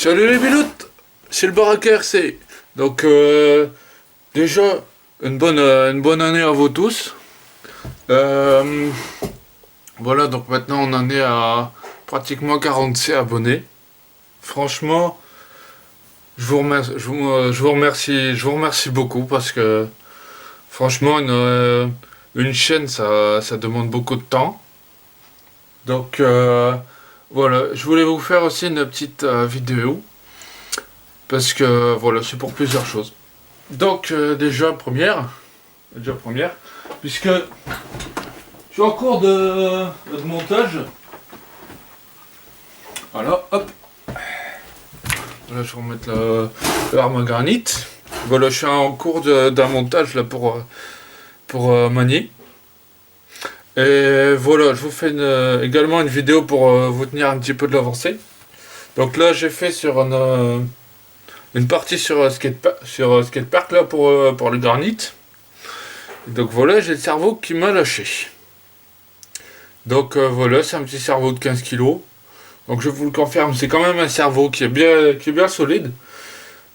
Salut les pilotes, c'est le Baraka RC. Donc déjà une bonne année à vous tous. Euh, voilà, donc maintenant on en est à pratiquement 46 abonnés. Franchement, je vous remercie beaucoup parce que franchement une chaîne ça demande beaucoup de temps. Donc voilà, je voulais vous faire aussi une petite vidéo parce que voilà, c'est pour plusieurs choses. Donc déjà première, puisque je suis en cours de montage. Voilà, hop. Là, je vais remettre l'arme à granit. Voilà, je suis en cours d'un montage là pour manier. Et voilà, je vous fais également une vidéo pour vous tenir un petit peu de l'avancée. Donc là, j'ai fait sur une partie sur skatepark là pour le granit. Donc voilà, j'ai le cerveau qui m'a lâché. Donc voilà, c'est un petit cerveau de 15 kilos. Donc je vous le confirme, c'est quand même un cerveau qui est bien solide.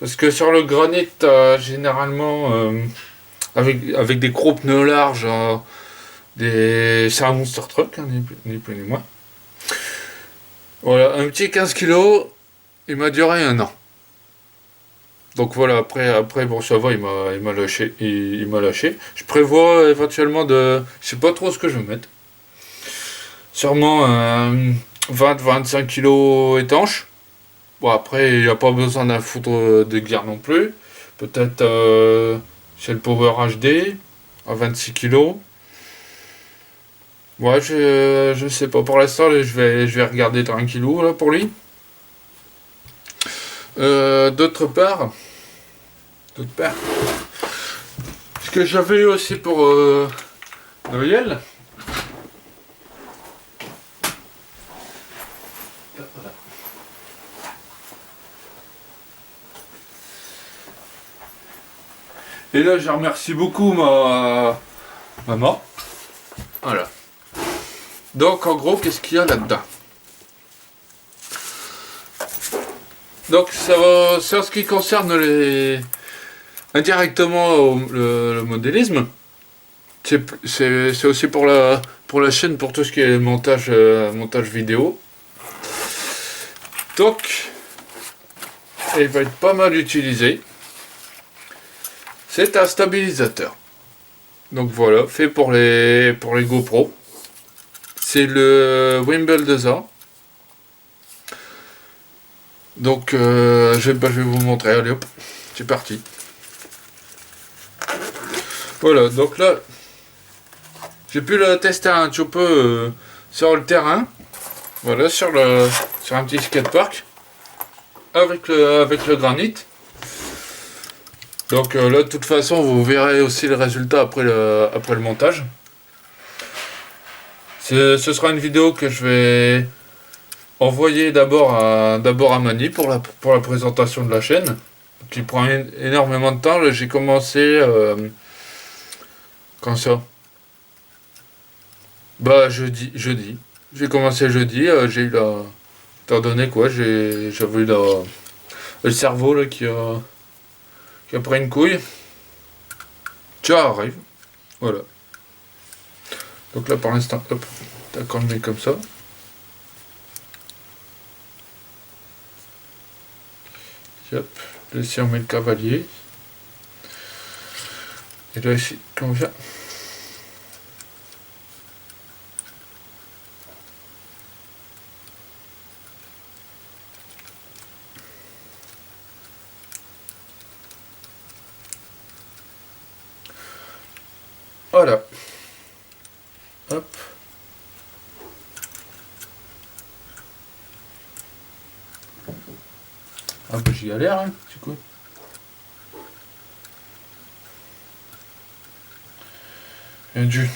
Parce que sur le granit, généralement, avec des gros pneus larges, c'est un monster truck, hein, ni plus ni moins. Voilà, un petit 15 kilos, il m'a duré un an. Donc voilà, après bon, ça va, il m'a lâché, il m'a lâché. Je prévois éventuellement je sais pas trop ce que je vais mettre. Sûrement 20-25 kilos étanche. Bon, après, il n'y a pas besoin d'un foudre de guerre non plus. Peut-être chez le Power HD à 26 kilos. Ouais, je sais pas. Pour l'instant, je vais regarder tranquillou là pour lui. D'autre part, ce que j'avais eu aussi pour Noël. Et là, je remercie beaucoup ma maman. Voilà. Donc, en gros, qu'est-ce qu'il y a là-dedans? Donc, c'est en ce qui concerne indirectement le modélisme. C'est aussi pour la chaîne, pour tout ce qui est montage vidéo. Donc, il va être pas mal utilisé. C'est un stabilisateur. Donc voilà, fait pour les GoPro. C'est le Wimble 2A. Donc je vais vous montrer. Allez hop, c'est parti. Voilà, donc là, j'ai pu le tester un petit peu sur le terrain. Voilà, sur un petit skatepark. Avec le granit. Donc là, de toute façon, vous verrez aussi le résultat après le montage. Ce sera une vidéo que je vais envoyer d'abord à Mani pour la présentation de la chaîne, qui prend énormément de temps. Là, j'ai commencé quand ça? Bah jeudi. J'ai commencé jeudi. J'ai eu étant donné quoi, j'avais eu le cerveau là qui a pris une couille. Ça arrive. Voilà. Donc là pour l'instant, hop, d'accord, le mets comme ça. Hop, là ici on met le cavalier. Et là ici, comme ça. Voilà. Hop. Ah bah j'y galère, hein, du coup. Bien dû.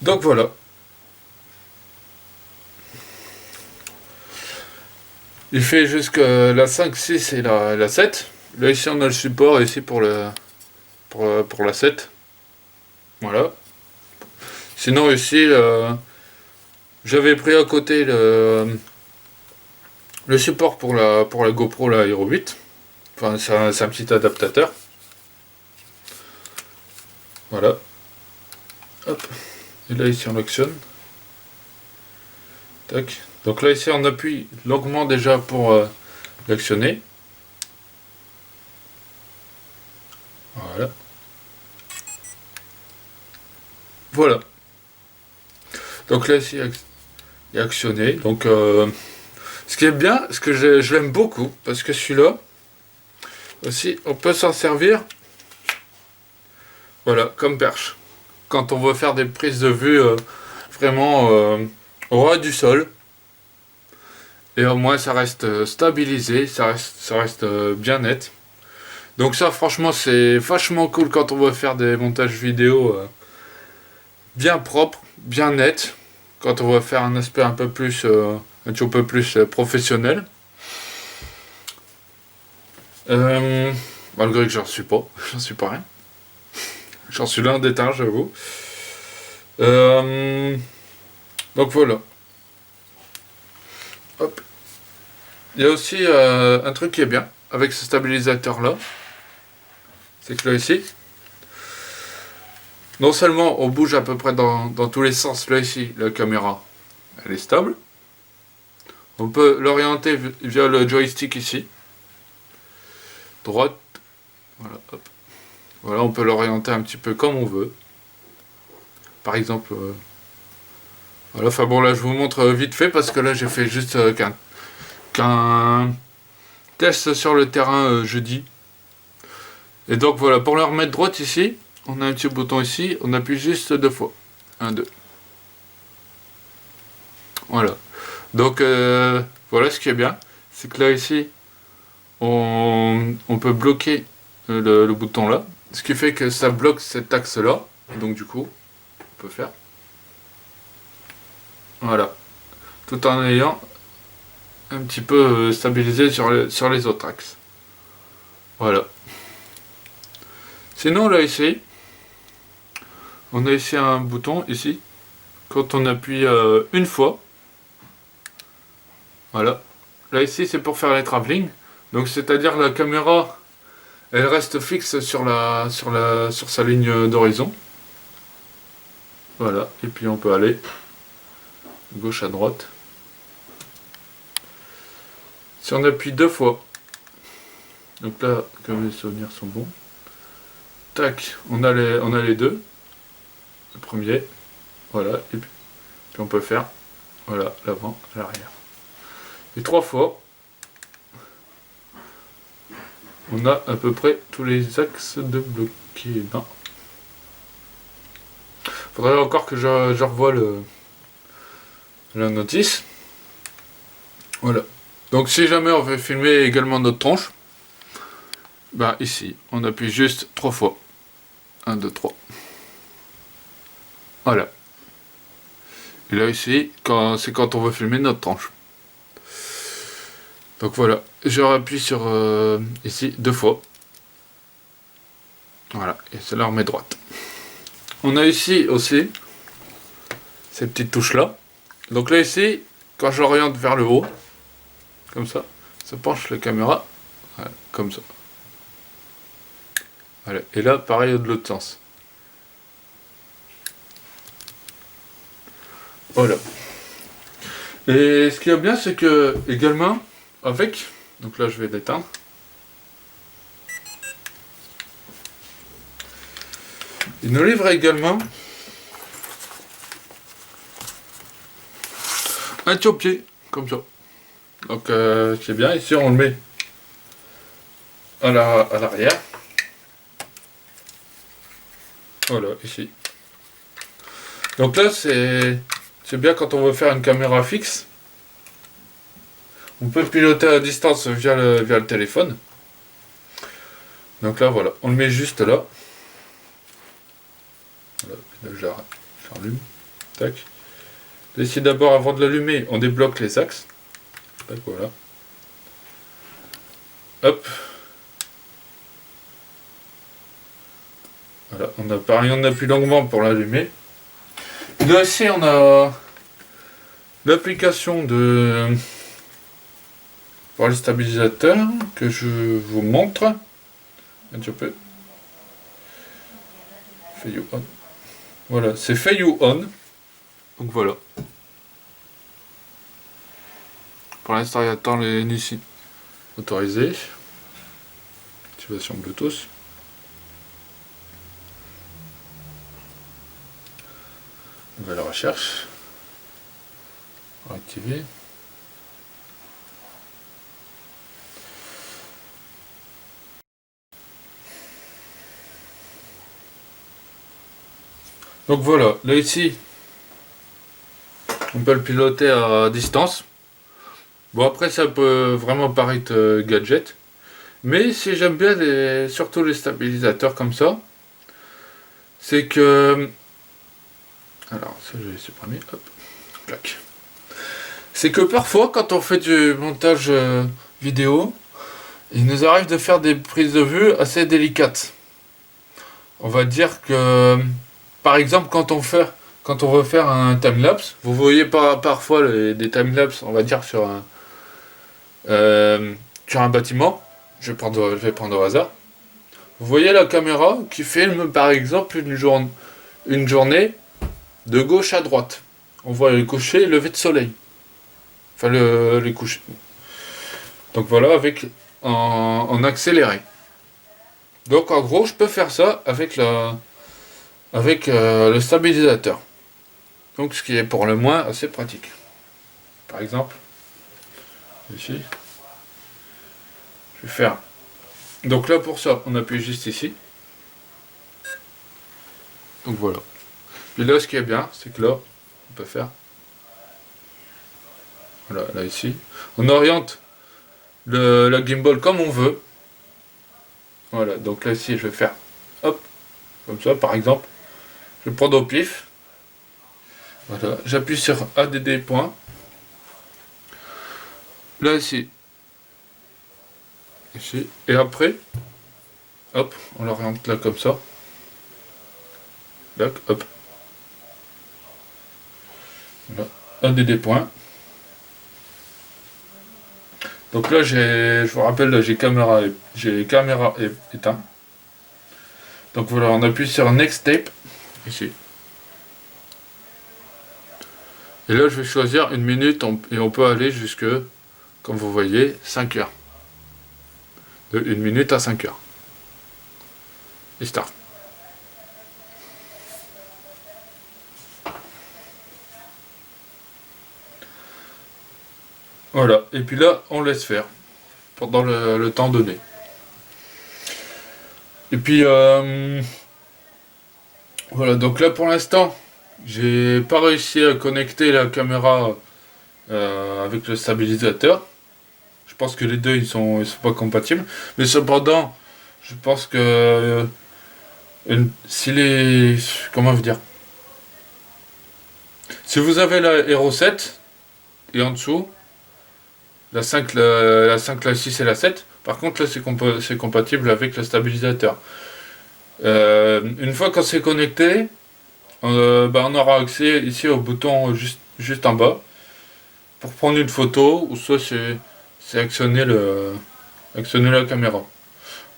Donc voilà. Il fait jusqu'à la 5, 6 et la 7. Là ici on a le support ici pour la 7. Voilà. Sinon ici J'avais pris à côté le support pour la GoPro, la Hero 8. Enfin, c'est un petit adaptateur. Voilà. Hop. Et là, ici, on l'actionne. Tac. Donc là, ici, on appuie longuement déjà pour l'actionner. Voilà. Voilà. Donc là, ici, il est actionné. Donc, ce qui est bien, ce que je l'aime beaucoup, parce que celui-là, aussi, on peut s'en servir, voilà, comme perche. Quand on veut faire des prises de vue vraiment au ras du sol, et au moins ça reste stabilisé, ça reste bien net. Donc ça, franchement, c'est vachement cool quand on veut faire des montages vidéo bien propres, bien nets, quand on veut faire un aspect un petit peu plus professionnel. Malgré que j'en suis pas rien. J'en suis l'un des temps, j'avoue. Donc voilà. Hop. Il y a aussi un truc qui est bien avec ce stabilisateur là, c'est que là ici, non seulement on bouge à peu près dans tous les sens, là ici, la caméra, elle est stable. On peut l'orienter via le joystick ici. Droite. Voilà, hop. Voilà, on peut l'orienter un petit peu comme on veut. Par exemple, voilà, enfin bon, là je vous montre vite fait parce que là j'ai fait juste qu'un test sur le terrain jeudi. Et donc voilà, pour le remettre droite ici, on a un petit bouton ici, on appuie juste 2 fois. 1, 2. Voilà. Donc voilà ce qui est bien, c'est que là ici, on peut bloquer le bouton là, ce qui fait que ça bloque cet axe là, et donc du coup, on peut faire. Voilà. Tout en ayant un petit peu stabilisé sur les autres axes. Voilà. Sinon là ici, on a ici un bouton ici. Quand on appuie une fois, voilà. Là ici c'est pour faire les travelling. Donc c'est-à-dire la caméra, elle reste fixe sur sa ligne d'horizon. Voilà. Et puis on peut aller de gauche à droite. Si on appuie 2 fois, donc là, comme les souvenirs sont bons, tac, on a les deux. Le premier, voilà, et puis on peut faire, voilà, l'avant, l'arrière. Et 3 fois, on a à peu près tous les axes de bloqués. Non. Faudrait encore que je revoie la notice. Voilà. Donc si jamais on veut filmer également notre tronche, bah ici, on appuie juste 3 fois. 1, 2, 3. Voilà. Et là ici, c'est quand on veut filmer notre tranche. Donc voilà, je rappuie sur ici 2 fois. Voilà, et ça la remet droite. On a ici aussi ces petites touches là. Donc là ici, quand j'oriente vers le haut, comme ça penche la caméra, voilà, comme ça. Voilà. Et là, pareil de l'autre sens. Voilà. Et ce qui est bien, c'est que également, avec, donc là je vais l'éteindre. Il nous livre également un tiopied, comme ça. Donc c'est bien, ici on le met à l'arrière. Voilà, ici. Donc là c'est bien quand on veut faire une caméra fixe. On peut piloter à distance via le téléphone. Donc là voilà, on le met juste là. Voilà, je l'allume. Tac. Ici d'abord, avant de l'allumer, on débloque les axes. Tac, voilà. Hop. Voilà, on appuie longuement pour l'allumer. Là aussi on a l'application de pour les stabilisateurs que je vous montre un petit peu. Feuille on. Voilà, c'est Feuille on. Donc voilà. Pour l'instant, il attend les ici autorisés. Activation Bluetooth. Nouvelle recherche. Activer. Donc voilà, là ici, on peut le piloter à distance. Bon après ça peut vraiment paraître gadget. Mais si j'aime bien surtout les stabilisateurs comme ça, c'est que... Alors ça je vais supprimer, hop, clac. C'est que parfois quand on fait du montage vidéo, il nous arrive de faire des prises de vue assez délicates. On va dire que, par exemple, quand on veut faire un timelapse, vous voyez parfois des timelapses, on va dire, sur un bâtiment. Je vais prendre au hasard. Vous voyez la caméra qui filme, par exemple, une journée de gauche à droite. On voit les couchers et le lever de soleil. Enfin, les couchers. Donc voilà, en accéléré. Donc en gros, je peux faire ça avec le stabilisateur. Donc ce qui est pour le moins assez pratique. Par exemple, ici, je vais faire. Donc là pour ça, on appuie juste ici. Donc voilà. Et là ce qui est bien, c'est que là, on peut faire. Voilà, là ici. On oriente la gimbal comme on veut. Voilà, donc là ici je vais faire hop, comme ça par exemple. Je vais prendre au pif. Voilà, j'appuie sur ADD point. Là ici. Ici. Et après, hop, on l'oriente là comme ça. Là, hop. Voilà, ADD point. Donc là je vous rappelle, j'ai caméra éteint. Donc voilà, on appuie sur Next Tape, ici. Et là je vais choisir une minute et on peut aller jusque, comme vous voyez, 5 heures. De 1 minute à 5 heures. Et start. Voilà, et puis là on laisse faire pendant le temps donné. Et puis voilà, donc là pour l'instant j'ai pas réussi à connecter la caméra avec le stabilisateur. Je pense que les deux ils sont pas compatibles, mais cependant je pense que comment vous dire, si vous avez la Hero 7 et en dessous la 5, la 5, la 6 et la 7. Par contre, là, c'est compatible avec le stabilisateur. Une fois qu'on s'est connecté, on aura accès ici au bouton juste en bas pour prendre une photo ou soit c'est actionner la caméra.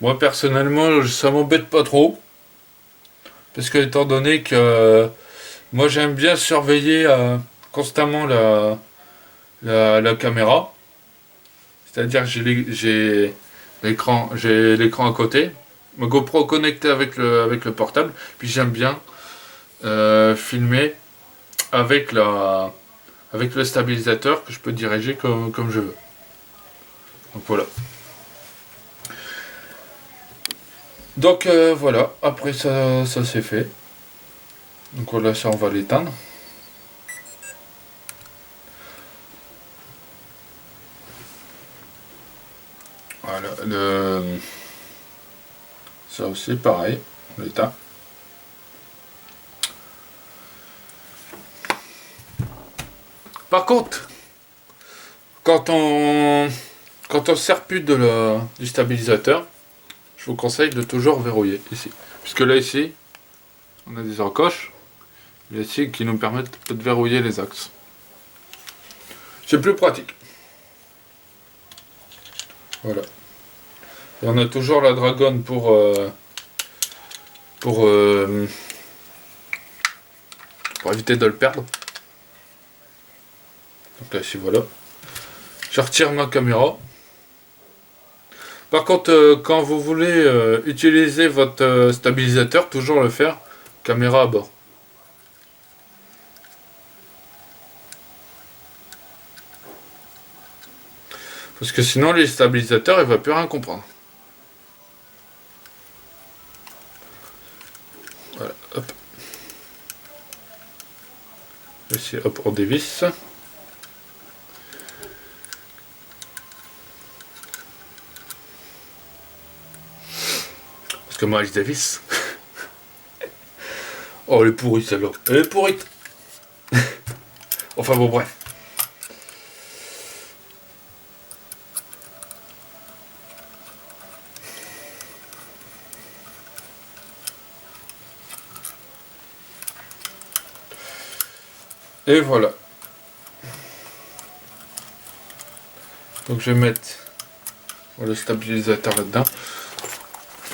Moi, personnellement, ça m'embête pas trop parce que étant donné que moi, j'aime bien surveiller constamment la caméra. C'est-à-dire que j'ai l'écran à côté, ma GoPro connectée avec le portable, puis j'aime bien filmer avec le stabilisateur que je peux diriger comme je veux. Donc voilà. Donc voilà, après ça c'est fait. Donc voilà, ça on va l'éteindre. Voilà, ça aussi pareil, on l'éteint. Par contre, quand on sert plus du stabilisateur, je vous conseille de toujours verrouiller ici. Puisque là ici, on a des encoches ici qui nous permettent de verrouiller les axes. C'est plus pratique. Voilà. Et on a toujours la dragonne pour éviter de le perdre. Donc là, ici, voilà. Je retire ma caméra. Par contre, quand vous voulez utiliser votre stabilisateur, toujours le faire caméra à bord. Parce que sinon, les stabilisateurs, il va plus rien comprendre. Voilà, hop. Ici, hop, on dévisse. Parce que moi, je dévisse. Oh, elle est pourrie, celle-là. Elle est pourrite. Enfin, bon, bref. Et voilà. Donc je vais mettre le stabilisateur là-dedans.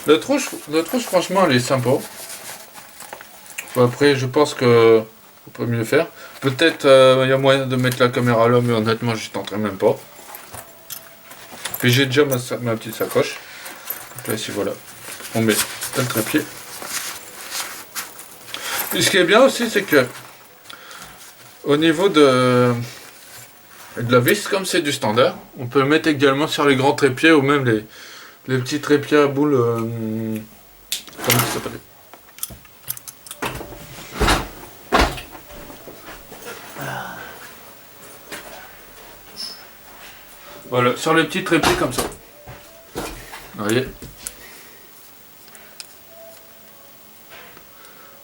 La trouche, franchement, elle est sympa. Bon, après, je pense que on peut mieux faire. Peut-être il y a moyen de mettre la caméra là, mais honnêtement, j'y tenterai même pas. Puis j'ai déjà ma petite sacoche. Donc là, ici, voilà. On met le trépied. Et ce qui est bien aussi, c'est que au niveau de la vis, comme c'est du standard, on peut le mettre également sur les grands trépieds ou même les petits trépieds à boules. Comment ça s'appelle? Voilà, sur les petits trépieds comme ça. Vous voyez?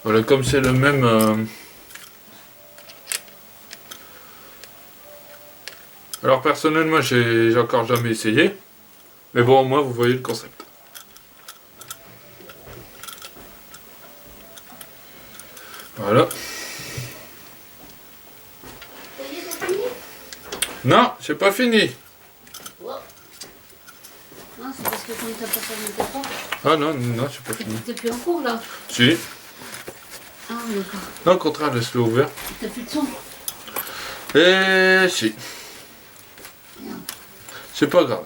Voilà, comme c'est le même. Alors personnellement, j'ai encore jamais essayé. Mais bon, au moins, vous voyez le concept. Voilà. Non, c'est pas fini. Wow. Non, c'est parce que quand t'as pas fermé ta porte. Ah non, non, c'est pas fini. T'es plus en cours là. Si. Ah d'accord. Non, au contraire, laisse-le ouvert. T'as plus de son. Et si. Merde. C'est pas grave.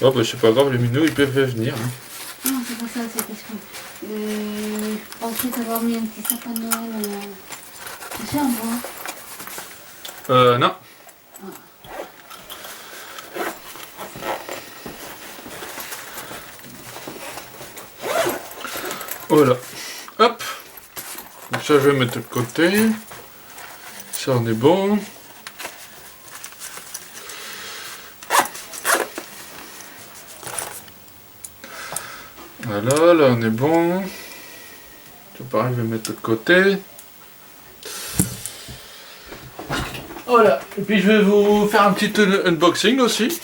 Oh bah c'est pas grave, les minous ils peuvent venir. Hein. Non, c'est pas ça, c'est parce que je pensais t'avoir mis un petit sapin de Noël de chambre. Hein. Non. Voilà. Hop. Donc ça je vais mettre de côté. Ça on est bon. Voilà, là on est bon. Ça pareil, je vais mettre de côté. Voilà. Et puis je vais vous faire un petit unboxing aussi.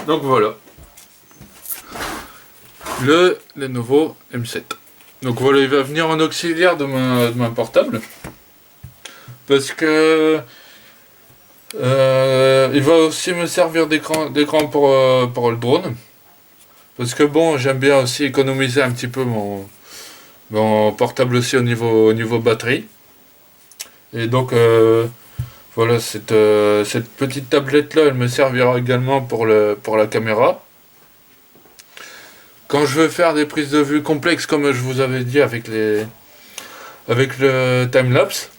Donc voilà. Le Lenovo M7. Donc voilà, il va venir en auxiliaire de ma portable. Parce que il va aussi me servir d'écran pour le drone. Parce que bon, j'aime bien aussi économiser un petit peu mon portable aussi au niveau batterie. Et donc voilà, cette petite tablette là, elle me servira également pour la caméra. Quand je veux faire des prises de vue complexes, comme je vous avais dit avec le timelapse,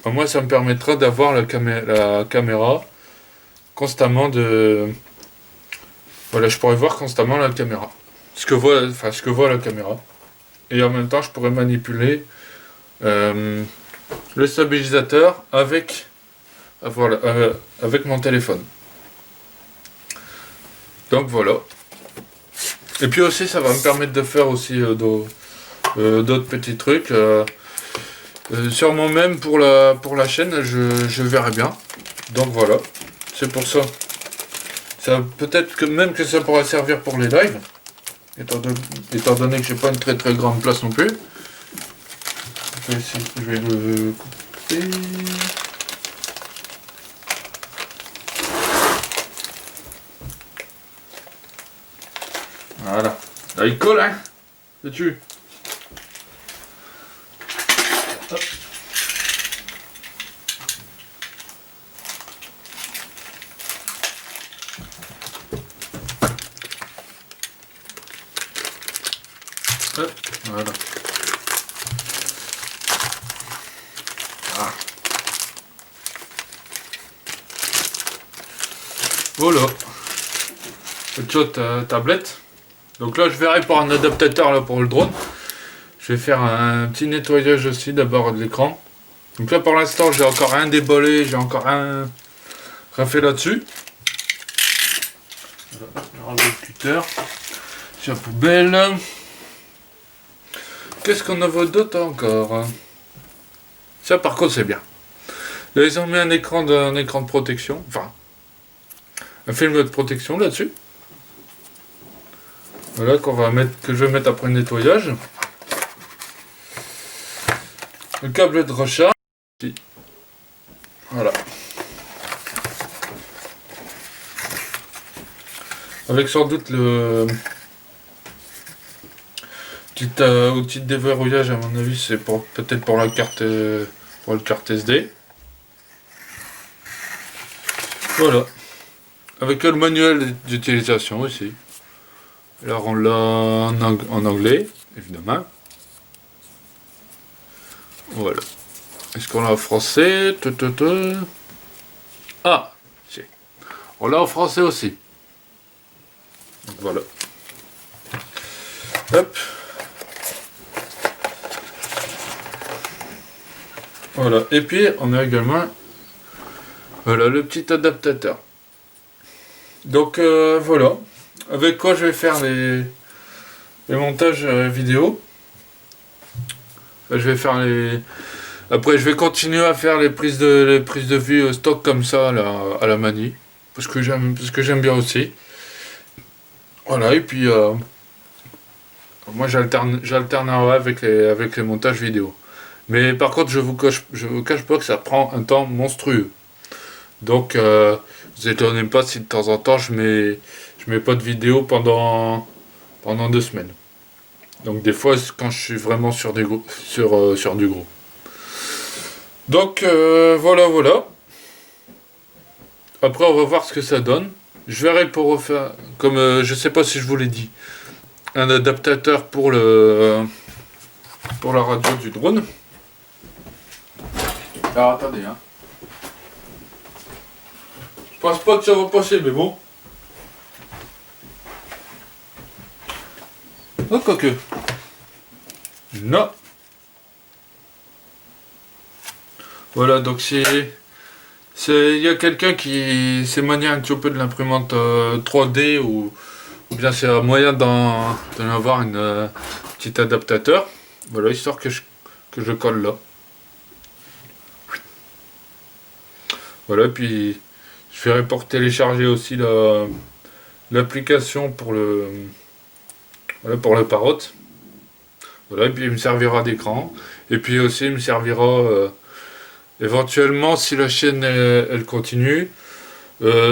moi ça me permettra d'avoir la caméra constamment voilà, je pourrais voir constamment la caméra. Ce que voit la caméra. Et en même temps, je pourrais manipuler le stabilisateur avec mon téléphone. Donc voilà. Et puis aussi, ça va me permettre de faire aussi d'autres petits trucs. Sûrement même pour la chaîne, je verrai bien. Donc voilà. C'est pour ça. Peut-être que même que ça pourra servir pour les lives. Étant donné que j'ai pas une très très grande place non plus. Je vais le couper. Voilà. Là, il colle, hein. Veux-tu? Hop. Hop. Voilà. Ah. Voilà. Petite autre tablette. Donc là, je verrai pour un adaptateur là pour le drone. Je vais faire un petit nettoyage aussi d'abord de l'écran. Donc là, pour l'instant, j'ai encore rien déballé, j'ai encore rien fait là-dessus. Voilà, je range le cutter. C'est la poubelle. Qu'est-ce qu'on a d'autre encore? Ça, par contre, c'est bien. Là, ils ont mis un écran de protection. Enfin, un film de protection là-dessus. Voilà, que je vais mettre après le nettoyage. Le câble de recharge. Voilà. Avec sans doute le petit outil de déverrouillage, à mon avis, c'est peut-être pour la carte pour le carte SD. Voilà. Avec le manuel d'utilisation aussi. Alors on l'a en anglais, évidemment. Voilà. Est-ce qu'on l'a en français? Ah, si. On l'a en français aussi. Donc voilà. Hop. Voilà. Et puis on a également voilà le petit adaptateur. Donc voilà. Avec quoi je vais faire les montages vidéo. Je vais faire les. Après, je vais continuer à faire les prises de vue stock comme ça à la manie, parce que j'aime bien aussi. Voilà. Et puis moi j'alternerai avec les montages vidéo. Mais par contre, je vous cache pas que ça prend un temps monstrueux. Donc vous étonnez pas si de temps en temps je mets pas de vidéo pendant 2 semaines. Donc des fois quand je suis vraiment sur du gros. Donc voilà. Après on va voir ce que ça donne. Je verrai pour refaire, comme je sais pas si je vous l'ai dit, un adaptateur pour la radio du drone. Alors attendez, hein. Je pense pas que ça va passer, mais bon. Oh, quoique. Non. Voilà, donc il y a quelqu'un qui s'est manié un petit peu de l'imprimante 3D ou bien c'est un moyen d'en avoir un petit adaptateur. Voilà, histoire que je colle là. Voilà, puis je vais pour télécharger aussi l'application pour le Parrot. Voilà, et puis il me servira d'écran. Et puis aussi il me servira éventuellement si la chaîne elle continue,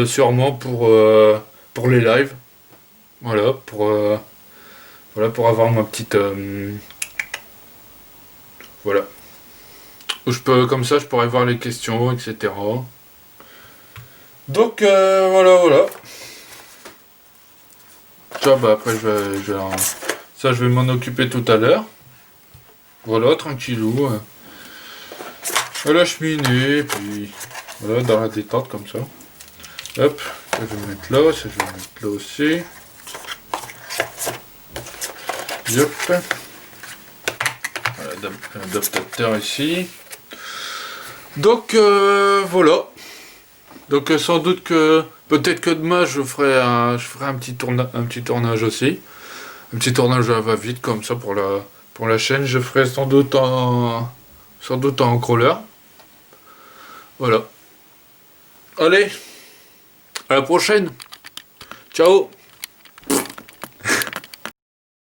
sûrement pour les lives. Voilà, pour avoir ma petite voilà. Où comme ça je pourrais voir les questions, etc. Donc voilà. Ça après je vais m'en occuper tout à l'heure. Voilà, tranquillou. À la cheminée, puis voilà, dans la détente comme ça. Hop, ça je vais mettre là, ça je vais mettre là aussi. Hop. Voilà, l'adaptateur ici. Donc voilà. Donc sans doute que peut-être que demain je ferai un petit tournage aussi. Un petit tournage à va-vite comme ça pour la chaîne. Je ferai sans doute en crawler. Voilà. Allez, à la prochaine. Ciao.